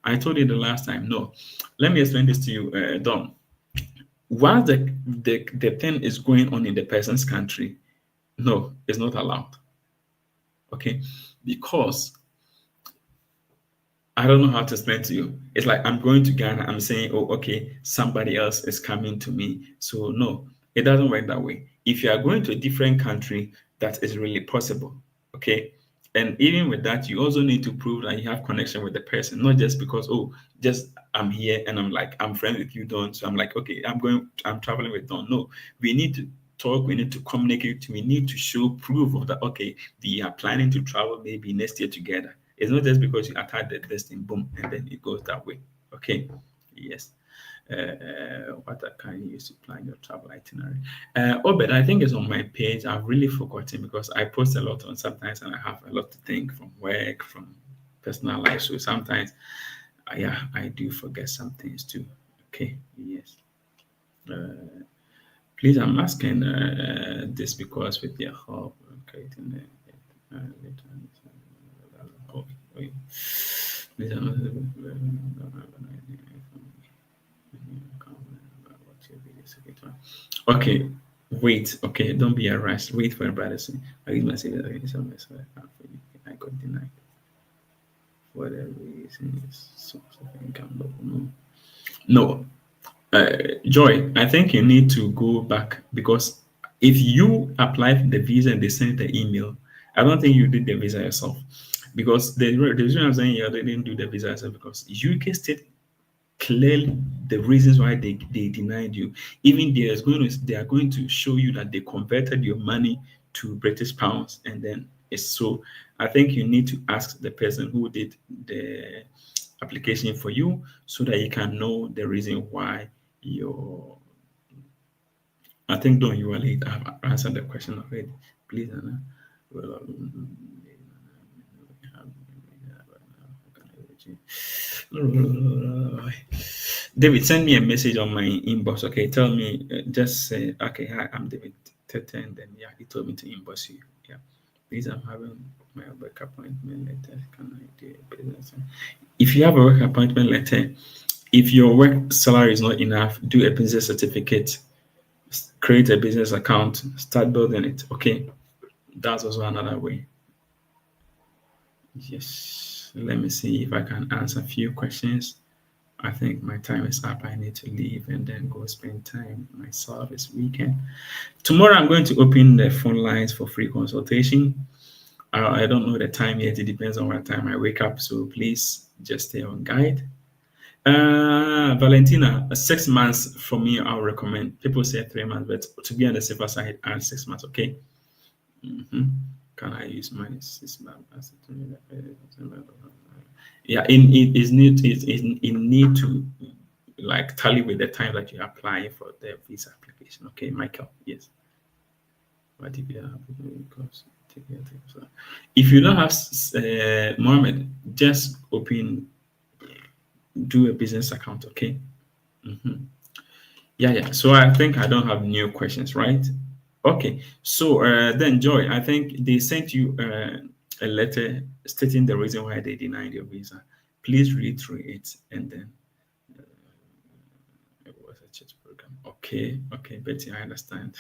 S1: I told you the last time. No. Let me explain this to you, Don. Once the thing is going on in the person's country, no, it's not allowed. Okay, because I don't know how to explain to you. It's like I'm going to Ghana. I'm saying, oh, okay, somebody else is coming to me. So no, it doesn't work that way. If you are going to a different country, that is really possible. Okay. And even with that, you also need to prove that you have connection with the person, not just because, oh, just I'm here and I'm friends with you, Don. So I'm like, okay, I'm traveling with Don. No, we need to talk, we need to communicate, we need to show proof of that, okay, we are planning to travel maybe next year together. It's not just because you attach the testing, boom, and then it goes that way. Okay. Yes. What can you use to plan your travel itinerary? But I think it's on my page. I've really forgotten because I post a lot on sometimes, and I have a lot to think from work, from personal life. So sometimes, yeah, I do forget some things too. Okay. Yes. Please, I'm asking this because with your help, creating the oh, wait. Please, okay, wait. Okay, don't be harassed. Wait for embarrassing. I use my savings. I got denied. Whatever reason is source of income, but no. Joy, I think you need to go back, because if you applied the visa and they sent the email, I don't think you did the visa yourself. Because the reason I'm saying you didn't do the visa yourself, because UK state clearly the reasons why they denied you. Even they are going to show you that they converted your money to British pounds, and then it's so. I think you need to ask the person who did the application for you, so that you can know the reason why your. I think don't you are late. I've answered the question already. Please, Anna. Well, David, send me a message on my inbox. Okay, tell me, just say, okay, hi, I'm David Tete, and then yeah, he told me to inbox you. Yeah, please, I'm having my work appointment letter. Can I do a business? If you have a work appointment letter, if your work salary is not enough, do a business certificate, create a business account, start building it. Okay, that's also another way. Yes, let me see if I can answer a few questions. I think my time is up. I need to leave and then go spend time myself this weekend. Tomorrow, I'm going to open the phone lines for free consultation. I don't know the time yet. It depends on what time I wake up. So please just stay on guide. Valentina, 6 months for me, I'll recommend. People say 3 months, but to be on the safer side, add 6 months, okay? Mhm. Can I use my 6 months? Yeah, it need to like tally with the time that you apply for the visa application. Okay, Michael. Yes. What if you have because if you don't have Mohammed, just do a business account. Okay. Mhm. Yeah. So I think I don't have new questions, right? Okay. So then, Joy, I think they sent you a letter stating the reason why they denied your visa. Please read through it and then it was a chat program. Okay, Betty, I understand.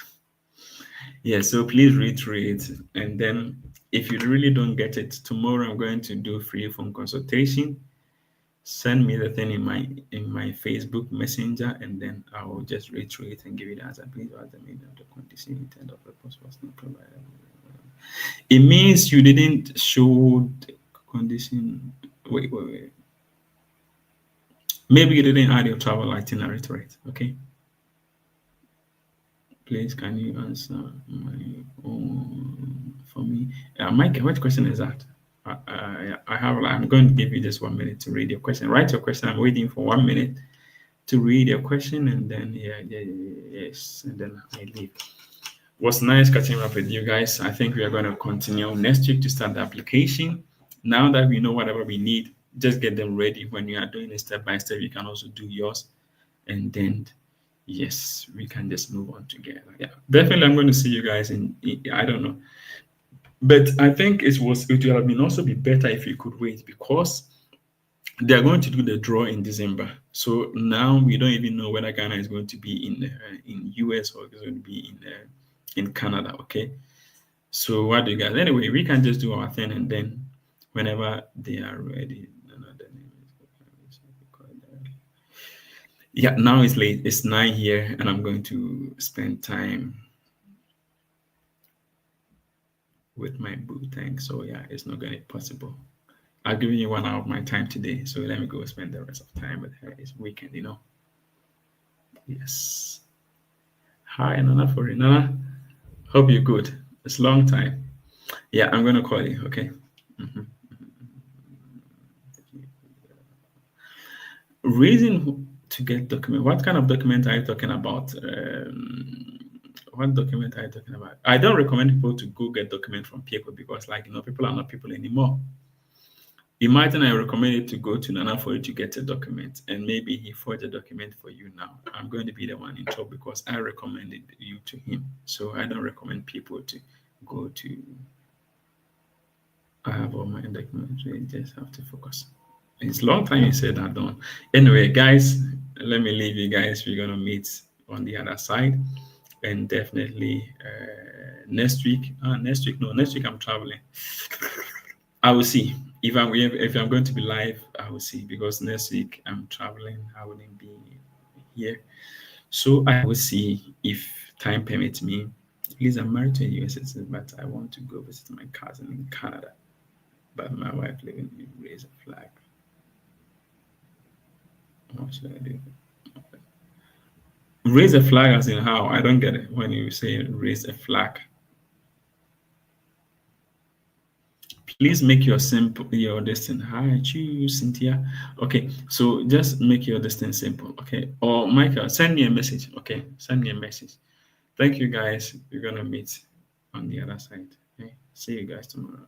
S1: Yeah, so please read through it. And then if you really don't get it, tomorrow I'm going to do free phone consultation. Send me the thing in my Facebook Messenger, and then I will just read through it and give you the answer. Please ask the meaning of the condition intent of the post was not provided. It means you didn't show the condition. Wait. Maybe you didn't add your travel itinerary to it. Okay. Please, can you answer my own for me? Mike, what question is that? I'm going to give you just 1 minute to read your question. Write your question. I'm waiting for 1 minute to read your question, and then yes, and then I leave. Was nice catching up with you guys. I think we are going to continue next week to start the application. Now that we know whatever we need, just get them ready. When you are doing it step by step, you can also do yours, and then yes, we can just move on together. Yeah, definitely. I'm going to see you guys in I don't know, but I think it would have been also be better if you could wait because they are going to do the draw in December. So now we don't even know whether Ghana is going to be in US or it's going to be in Canada. Okay. So what do you guys? Anyway, we can just do our thing, and then whenever they are ready. Yeah, now it's late. It's 9 here, and I'm going to spend time with my boo tank. So yeah, it's not going to be possible. I've given you 1 hour of my time today, so let me go spend the rest of time with her. It's weekend. Yes. Hi, Nana for Nana. Hope you're good. It's a long time. Yeah, I'm gonna call you. Okay. Mhm. Reason to get document. What kind of document are you talking about? What document are you talking about? I don't recommend people to go get document from people because, people are not people anymore. Imagine I recommended to go to Nana for you to get a document, and maybe he forged a document for you now. I'm going to be the one in trouble because I recommended you to him. So I don't recommend people to go to. I have all my documents. You just have to focus. It's a long time you said that, don't. Anyway, guys, let me leave you guys. We're gonna meet on the other side, and definitely next week. Next week, no, next week I'm traveling. I will see if I'm going to be live. I will see because next week I'm traveling. I wouldn't be here, so I will see if time permits me. Please, I'm married to a US citizen, but I want to go visit my cousin in Canada. But my wife living in raise a flag. What should I do? Raise a flag as in how? I don't get it when you say raise a flag. Please make your distance. Hi, choose Cynthia. Okay, so just make your distance simple. Okay, or Michael, send me a message. Okay, send me a message. Thank you guys. We're gonna meet on the other side. Okay, see you guys tomorrow.